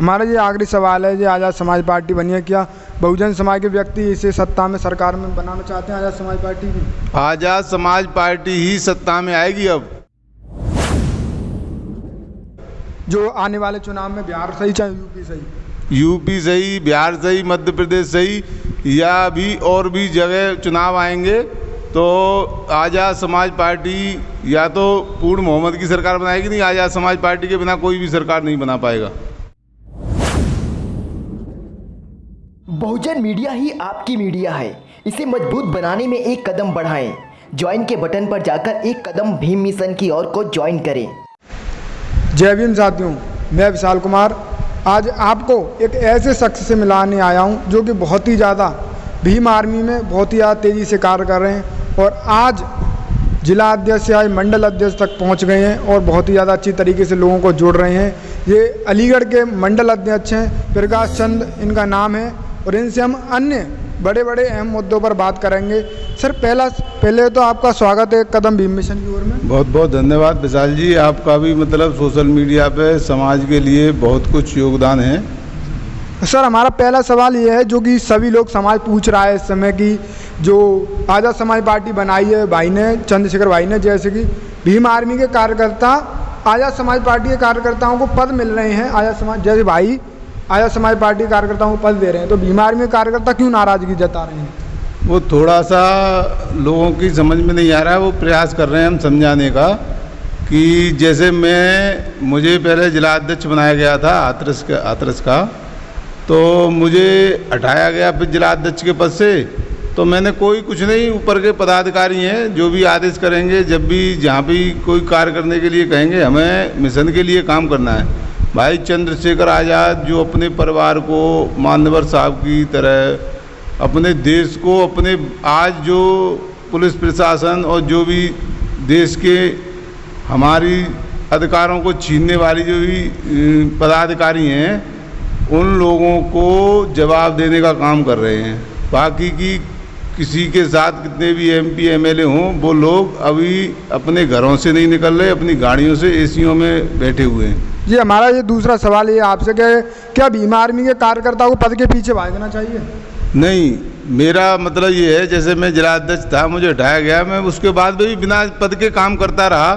हमारा ये आखिरी सवाल है, जो आज़ाद समाज पार्टी बनी है, क्या बहुजन समाज के व्यक्ति इसे सत्ता में सरकार में बनाना चाहते हैं आज़ाद समाज पार्टी की? आज़ाद समाज पार्टी ही सत्ता में आएगी। अब जो आने वाले चुनाव में बिहार सही चाहे यूपी सही? यूपी सही, बिहार सही, मध्य प्रदेश सही, या भी और भी जगह चुनाव आएंगे तो आज़ाद समाज पार्टी या तो पूर्ण मोहम्मद की सरकार बनाएगी, नहीं आज़ाद समाज पार्टी के बिना कोई भी सरकार नहीं बना पाएगा। बहुजन मीडिया ही आपकी मीडिया है, इसे मजबूत बनाने में एक कदम बढ़ाएं। ज्वाइन के बटन पर जाकर एक कदम भीम मिशन की ओर को ज्वाइन करें। जय भीम साथियों, मैं विशाल कुमार आज आपको एक ऐसे शख्स से मिलाने आया हूं जो कि बहुत ही ज़्यादा भीम आर्मी में बहुत ही ज़्यादा तेज़ी से कार्य कर रहे हैं और आज जिला अध्यक्ष से आज मंडल अध्यक्ष तक पहुंच गए हैं और बहुत ही ज़्यादा अच्छी तरीके से लोगों को जोड़ रहे हैं। ये अलीगढ़ के मंडल अध्यक्ष हैं, प्रकाश चंद इनका नाम है और इनसे हम अन्य बड़े बड़े अहम मुद्दों पर बात करेंगे। सर पहले तो आपका स्वागत है एक कदम भीम मिशन की ओर में। बहुत बहुत धन्यवाद विशाल जी, आपका भी मतलब सोशल मीडिया पे समाज के लिए बहुत कुछ योगदान है। सर हमारा पहला सवाल ये है जो कि सभी लोग समाज पूछ रहा है इस समय की, जो आज़ाद समाज पार्टी बनाई है भाई ने, चंद्रशेखर भाई ने, जैसे कि भीम आर्मी के कार्यकर्ता आज़ाद समाज पार्टी के कार्यकर्ताओं को पद मिल रहे हैं, आज़ाद समाज जैसे भाई आज़ाद समाज पार्टी कार्यकर्ताओं को पद दे रहे हैं, तो भीम आर्मी के कार्यकर्ता क्यों नाराज़गी जता रहे हैं? वो थोड़ा सा लोगों की समझ में नहीं आ रहा है, वो प्रयास कर रहे हैं हम समझाने का कि जैसे मुझे पहले जिला अध्यक्ष बनाया गया था हाथरस का, तो मुझे हटाया गया फिर जिला अध्यक्ष के पद से, तो मैंने कोई कुछ नहीं, ऊपर के पदाधिकारी हैं जो भी आदेश करेंगे, जब भी जहाँ भी कोई कार्य करने के लिए कहेंगे हमें मिशन के लिए काम करना है। भाई चंद्रशेखर आज़ाद जो अपने परिवार को मान्यवर साहब की तरह अपने देश को अपने आज जो पुलिस प्रशासन और जो भी देश के हमारी अधिकारों को छीनने वाली जो भी पदाधिकारी हैं उन लोगों को जवाब देने का काम कर रहे हैं। बाकी की किसी के साथ कितने भी MP MLA हों वो लोग अभी अपने घरों से नहीं निकल रहे, अपनी गाड़ियों से एसियों में बैठे हुए हैं। जी हमारा ये दूसरा सवाल ये आपसे क्या भीम आर्मी के कार्यकर्ताओं को पद के पीछे भागना चाहिए? नहीं, मेरा मतलब ये है जैसे मैं जिला अध्यक्ष था, मुझे हटाया गया, मैं उसके बाद भी बिना पद के काम करता रहा।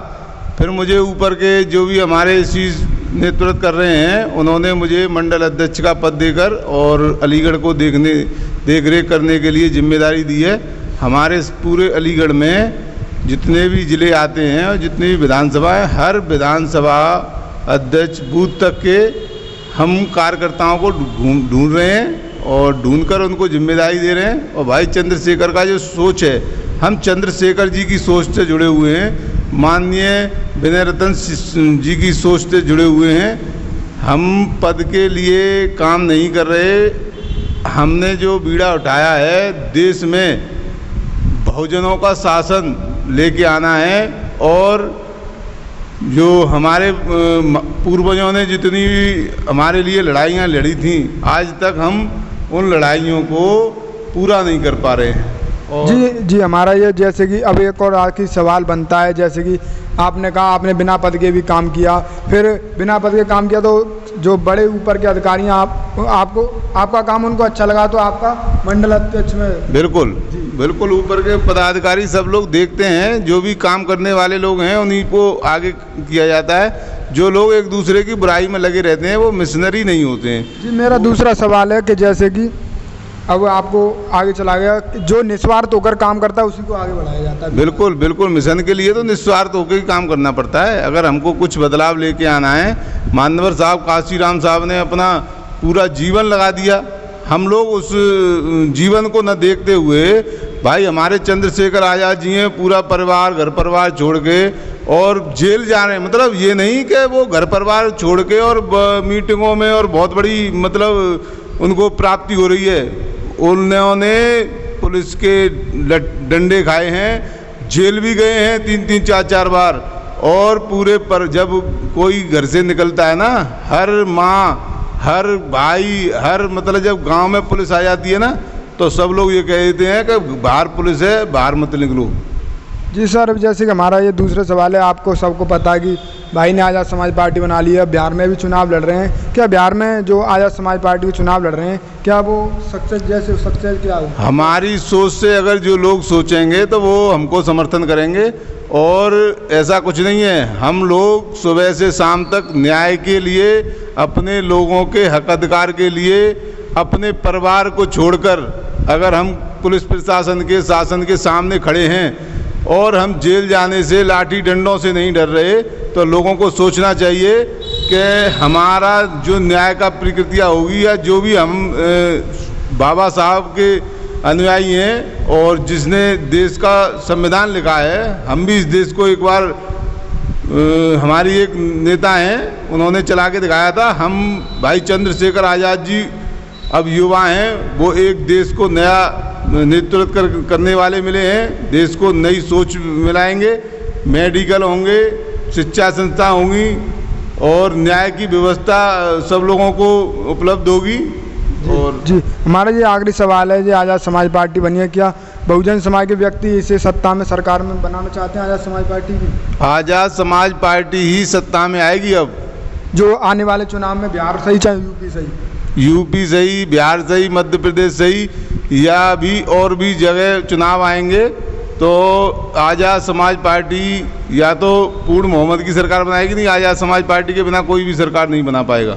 फिर मुझे ऊपर के जो भी हमारे इस चीज़ नेतृत्व कर रहे हैं उन्होंने मुझे मंडल अध्यक्ष का पद देकर और अलीगढ़ को देख रेख करने के लिए जिम्मेदारी दी है। हमारे पूरे अलीगढ़ में जितने भी ज़िले आते हैं और जितनी भी विधानसभा है, हर विधानसभा अध्यक्ष बूथ तक के हम कार्यकर्ताओं को ढूंढ रहे हैं और ढूंढकर उनको जिम्मेदारी दे रहे हैं। और भाई चंद्रशेखर का जो सोच है, हम चंद्रशेखर जी की सोच से जुड़े हुए हैं, माननीय विनय रतन जी की सोच से जुड़े हुए हैं। हम पद के लिए काम नहीं कर रहे, हमने जो बीड़ा उठाया है देश में बहुजनों का शासन लेके आना है और जो हमारे पूर्वजों ने जितनी हमारे लिए लड़ाइयाँ लड़ी थीं आज तक हम उन लड़ाइयों को पूरा नहीं कर पा रहे हैं। जी हमारा ये जैसे कि अब एक और आखिरी सवाल बनता है, जैसे कि आपने कहा आपने बिना पद के भी काम किया, फिर बिना पद के काम किया तो जो बड़े ऊपर के अधिकारी हैं आपको आपका काम उनको अच्छा लगा तो आपका मंडल अध्यक्ष में? बिल्कुल ऊपर के पदाधिकारी सब लोग देखते हैं, जो भी काम करने वाले लोग हैं उन्हीं को आगे किया जाता है। जो लोग एक दूसरे की बुराई में लगे रहते हैं वो मिशनरी नहीं होते हैं। जी मेरा दूसरा सवाल है कि जैसे कि अब आपको आगे चला गया, जो निस्वार्थ होकर काम करता है उसी को आगे बढ़ाया जाता है। बिल्कुल मिशन के लिए तो निस्वार्थ होकर ही काम करना पड़ता है। अगर हमको कुछ बदलाव लेके आना है, मान्यवर साहब काशीराम साहब ने अपना पूरा जीवन लगा दिया, हम लोग उस जीवन को न देखते हुए भाई हमारे चंद्रशेखर आज़ाद जी हैं पूरा परिवार घर परिवार छोड़ के और जेल जा रहे हैं। मतलब ये नहीं कि वो घर परिवार छोड़ के और मीटिंगों में और बहुत बड़ी मतलब उनको प्राप्ति हो रही है, उन्होंने पुलिस के डंडे खाए हैं, जेल भी गए हैं 3-3 4-4 बार। और पूरे पर जब कोई घर से निकलता है ना, हर माँ हर भाई हर मतलब जब गांव में पुलिस आ जाती है ना तो सब लोग ये कहते हैं कि बाहर पुलिस है, बाहर मत निकलो। जी सर, जैसे कि हमारा ये दूसरा सवाल है, आपको सबको पता है कि भाई ने आज़ाद समाज पार्टी बना ली है, बिहार में भी चुनाव लड़ रहे हैं। क्या बिहार में जो आज़ाद समाज पार्टी के चुनाव लड़ रहे हैं, क्या वो सक्सेस क्या हो? हमारी सोच से अगर जो लोग सोचेंगे तो वो हमको समर्थन करेंगे, और ऐसा कुछ नहीं है। हम लोग सुबह से शाम तक न्याय के लिए, अपने लोगों के हक अधिकार के लिए, अपने परिवार को छोड़कर अगर हम पुलिस प्रशासन के शासन के सामने खड़े हैं और हम जेल जाने से, लाठी डंडों से नहीं डर रहे, तो लोगों को सोचना चाहिए कि हमारा जो न्याय का प्रक्रिया होगी, या जो भी हम बाबा साहब के अनुयायी हैं और जिसने देश का संविधान लिखा है, हम भी इस देश को एक बार हमारी एक नेता हैं, उन्होंने चला के दिखाया था। हम भाई चंद्रशेखर आज़ाद जी अब युवा हैं, वो एक देश को नया नेतृत्व करने वाले मिले हैं, देश को नई सोच मिलाएंगे, मेडिकल होंगे, शिक्षा संस्था होंगी और न्याय की व्यवस्था सब लोगों को उपलब्ध होगी। और जी हमारा ये आखिरी सवाल है, जो आज़ाद समाज पार्टी बनी है, क्या बहुजन समाज के व्यक्ति इसे सत्ता में, सरकार में बनाना चाहते हैं आज़ाद समाज पार्टी की? आज़ाद समाज पार्टी ही सत्ता में आएगी अब, जो आने वाले चुनाव में बिहार सही चाहे यूपी सही? यूपी सही, बिहार सही, मध्य प्रदेश सही, या भी और भी जगह चुनाव आएंगे तो आज़ाद समाज पार्टी या तो पूर्ण मोहम्मद की सरकार बनाएगी, नहीं आज़ाद समाज पार्टी के बिना कोई भी सरकार नहीं बना पाएगा।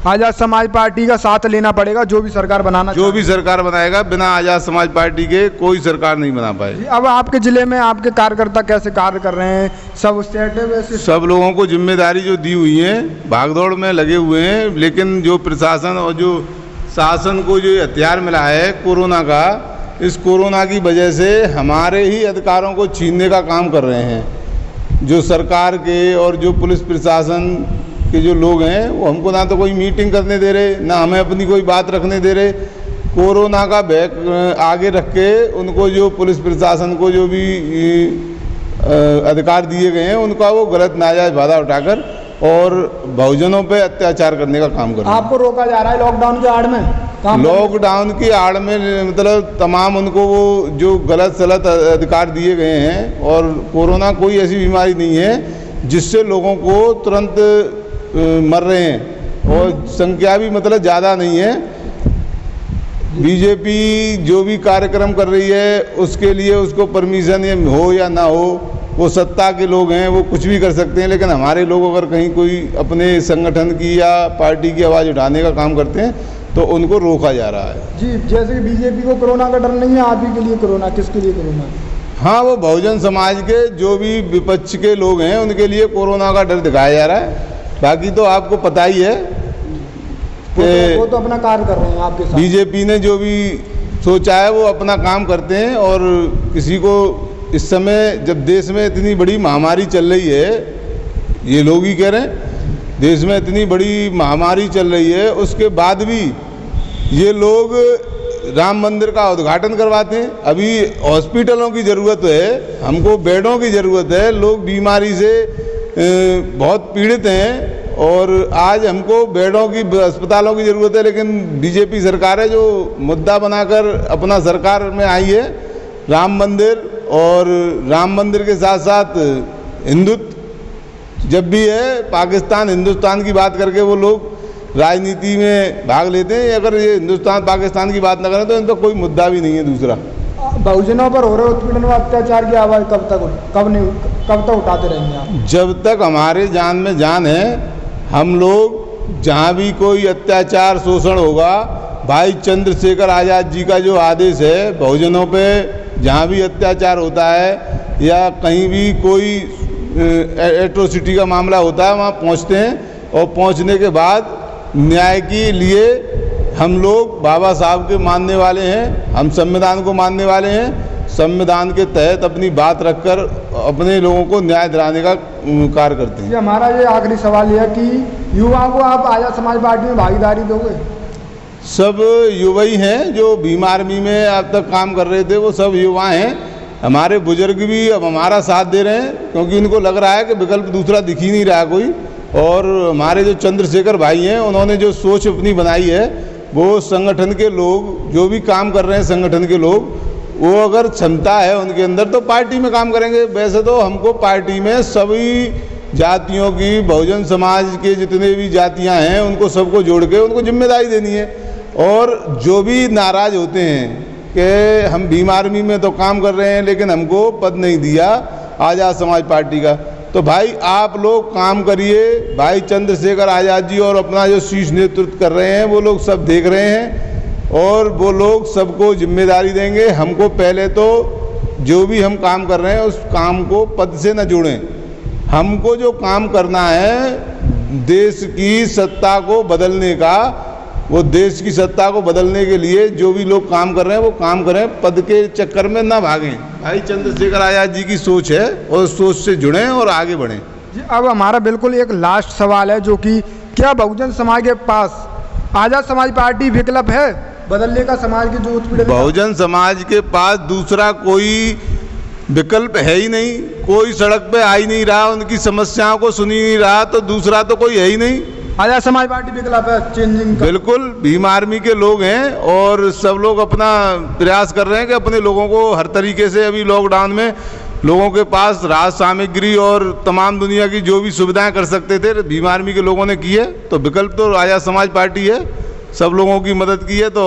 आज़ाद समाज पार्टी का साथ लेना पड़ेगा, जो भी सरकार बनाना, जो भी सरकार बनाएगा, बिना आज़ाद समाज पार्टी के कोई सरकार नहीं बना पाएगी। अब आपके ज़िले में आपके कार्यकर्ता कैसे कार्य कर रहे हैं? सब स्टेट है वैसे? सब लोगों को जिम्मेदारी जो दी हुई है, भागदौड़ में लगे हुए हैं, लेकिन जो प्रशासन और जो शासन को जो हथियार मिला है कोरोना का, इस कोरोना की वजह से हमारे ही अधिकारों को छीनने का काम कर रहे हैं। जो सरकार के और जो पुलिस प्रशासन के जो लोग हैं, वो हमको ना तो कोई मीटिंग करने दे रहे, ना हमें अपनी कोई बात रखने दे रहे। कोरोना का बैग आगे रख के उनको जो पुलिस प्रशासन को जो भी अधिकार दिए गए हैं, उनका वो गलत नाजायज फायदा उठाकर और बहुजनों पे अत्याचार करने का काम कर रहे हैं। आपको रोका जा रहा है लॉकडाउन के आड़ में? लॉकडाउन की आड़ में मतलब तमाम उनको वो जो गलत सलत अधिकार दिए गए हैं, और कोरोना कोई ऐसी बीमारी नहीं है जिससे लोगों को तुरंत मर रहे हैं, और संख्या भी मतलब ज़्यादा नहीं है। बीजेपी जो भी कार्यक्रम कर रही है उसके लिए उसको परमिशन हो या ना हो, वो सत्ता के लोग हैं, वो कुछ भी कर सकते हैं, लेकिन हमारे लोग अगर कहीं कोई अपने संगठन की या पार्टी की आवाज़ उठाने का काम करते हैं तो उनको रोका जा रहा है। जी, जैसे कि बीजेपी को कोरोना का डर नहीं है, आप ही के लिए कोरोना, किसके लिए कोरोना? हाँ, वो बहुजन समाज के जो भी विपक्ष के लोग हैं उनके लिए कोरोना का डर दिखाया जा रहा है। बाकी तो आपको पता ही है वो तो अपना कार्य कर रहे हैं आपके साथ। बीजेपी ने जो भी सोचा है वो अपना काम करते हैं, और किसी को इस समय जब देश में इतनी बड़ी महामारी चल रही है, ये लोग ही कह रहे हैं, देश में इतनी बड़ी महामारी चल रही है, उसके बाद भी ये लोग राम मंदिर का उद्घाटन करवाते हैं। अभी हॉस्पिटलों की ज़रूरत है, हमको बेडों की ज़रूरत है, लोग बीमारी से बहुत पीड़ित हैं, और आज हमको बेडों की, अस्पतालों की ज़रूरत है, लेकिन बीजेपी सरकार है जो मुद्दा बनाकर अपना सरकार में आई है राम मंदिर, और राम मंदिर के साथ साथ हिंदुत्व जब भी है, पाकिस्तान हिंदुस्तान की बात करके वो लोग राजनीति में भाग लेते हैं। अगर ये हिंदुस्तान पाकिस्तान की बात न करें तो इनका कोई मुद्दा भी नहीं है। दूसरा, बहुजनों पर हो रहे उत्पीड़न व अत्याचार की आवाज़ कब तक उठाते रहेंगे आप? जब तक हमारे जान में जान है, हम लोग जहाँ भी कोई अत्याचार शोषण होगा, भाई चंद्रशेखर आज़ाद जी का जो आदेश है, बहुजनों पे जहाँ भी अत्याचार होता है या कहीं भी कोई एट्रोसिटी का मामला होता है, वहाँ पहुँचते हैं, और पहुँचने के बाद न्याय के लिए हम लोग बाबा साहब के मानने वाले हैं, हम संविधान को मानने वाले हैं। संविधान के तहत अपनी बात रखकर अपने लोगों को न्याय दिलाने का कार्य करते हैं। हमारा ये आखिरी सवाल यह है कि युवाओं को आप आज़ाद समाज पार्टी में भागीदारी दोगे? सब युवा ही हैं जो भीम आर्मी में अब तक काम कर रहे थे, वो सब युवा हैं। हमारे बुजुर्ग भी अब हमारा साथ दे रहे हैं, क्योंकि उनको लग रहा है कि विकल्प दूसरा दिख ही नहीं रहा कोई। और हमारे जो चंद्रशेखर भाई हैं, उन्होंने जो सोच अपनी बनाई है, वो संगठन के लोग जो भी काम कर रहे हैं, संगठन के लोग, वो अगर क्षमता है उनके अंदर तो पार्टी में काम करेंगे। वैसे तो हमको पार्टी में सभी जातियों की, बहुजन समाज के जितने भी जातियां हैं उनको सबको जोड़ के उनको जिम्मेदारी देनी है। और जो भी नाराज़ होते हैं कि हम भीम आर्मी में तो काम कर रहे हैं लेकिन हमको पद नहीं दिया आज़ाद समाज पार्टी का, तो भाई आप लोग काम करिए। भाई चंद्रशेखर आज़ाद जी और अपना जो शीर्ष नेतृत्व कर रहे हैं वो लोग सब देख रहे हैं और वो लोग सबको जिम्मेदारी देंगे। हमको पहले तो जो भी हम काम कर रहे हैं उस काम को पद से न जोड़ें। हमको जो काम करना है देश की सत्ता को बदलने का, वो देश की सत्ता को बदलने के लिए जो भी लोग काम कर रहे हैं वो काम करें, पद के चक्कर में ना भागें। भाई चंद्रशेखर आज़ाद जी की सोच है और उस सोच से जुड़ें और आगे बढ़ें। जी, अब हमारा बिल्कुल एक लास्ट सवाल है, जो कि क्या बहुजन समाज के पास आज़ाद समाज पार्टी विकल्प है बदलने का समाज की जो उत्पीड़न? बहुजन समाज के पास दूसरा कोई विकल्प है ही नहीं। कोई सड़क पे आ ही नहीं रहा, उनकी समस्याओं को सुनी नहीं रहा, तो दूसरा तो कोई है ही नहीं। आज़ाद समाज पार्टी विकल्प है चेंजिंग का? बिल्कुल, भीम आर्मी के लोग हैं और सब लोग अपना प्रयास कर रहे हैं कि अपने लोगों को हर तरीके से, अभी लॉकडाउन में लोगों के पास राहत सामग्री और तमाम दुनिया की जो भी सुविधाएं कर सकते थे भीम आर्मी के लोगों ने की है। तो विकल्प तो आज़ाद समाज पार्टी है, सब लोगों की मदद की है। तो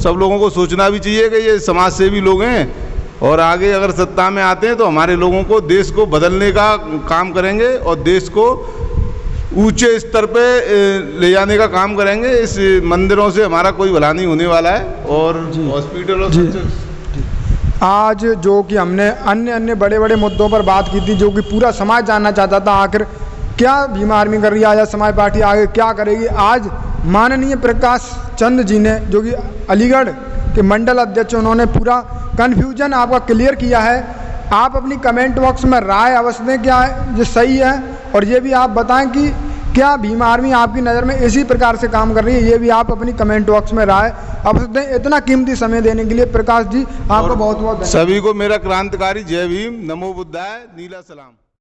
सब लोगों को सोचना भी चाहिए कि ये समाज सेवी लोग हैं और आगे अगर सत्ता में आते हैं तो हमारे लोगों को, देश को बदलने का काम करेंगे और देश को ऊंचे स्तर पे ले जाने का काम करेंगे। इस मंदिरों से हमारा कोई भला नहीं होने वाला है और हॉस्पिटल और आज जो कि हमने अन्य बड़े बड़े मुद्दों पर बात की थी, जो कि पूरा समाज जानना चाहता था आखिर क्या भीम आर्मी कर रही है, आज़ाद समाज पार्टी आगे क्या करेगी। आज माननीय प्रकाश चंद जी ने, जो कि अलीगढ़ के मंडल अध्यक्ष, उन्होंने पूरा कन्फ्यूजन आपका क्लियर किया है। आप अपनी कमेंट बॉक्स में राय अवश्य दें क्या है जो सही है, और ये भी आप बताएं कि क्या भीम आर्मी आपकी नज़र में इसी प्रकार से काम कर रही है। ये भी आप अपनी कमेंट बॉक्स में राय अवश्य दें। इतना कीमती समय देने के लिए प्रकाश जी आपको बहुत बहुत धन्यवाद। सभी को मेरा क्रांतिकारी जय भीम, नमो बुद्धाय, नीला सलाम।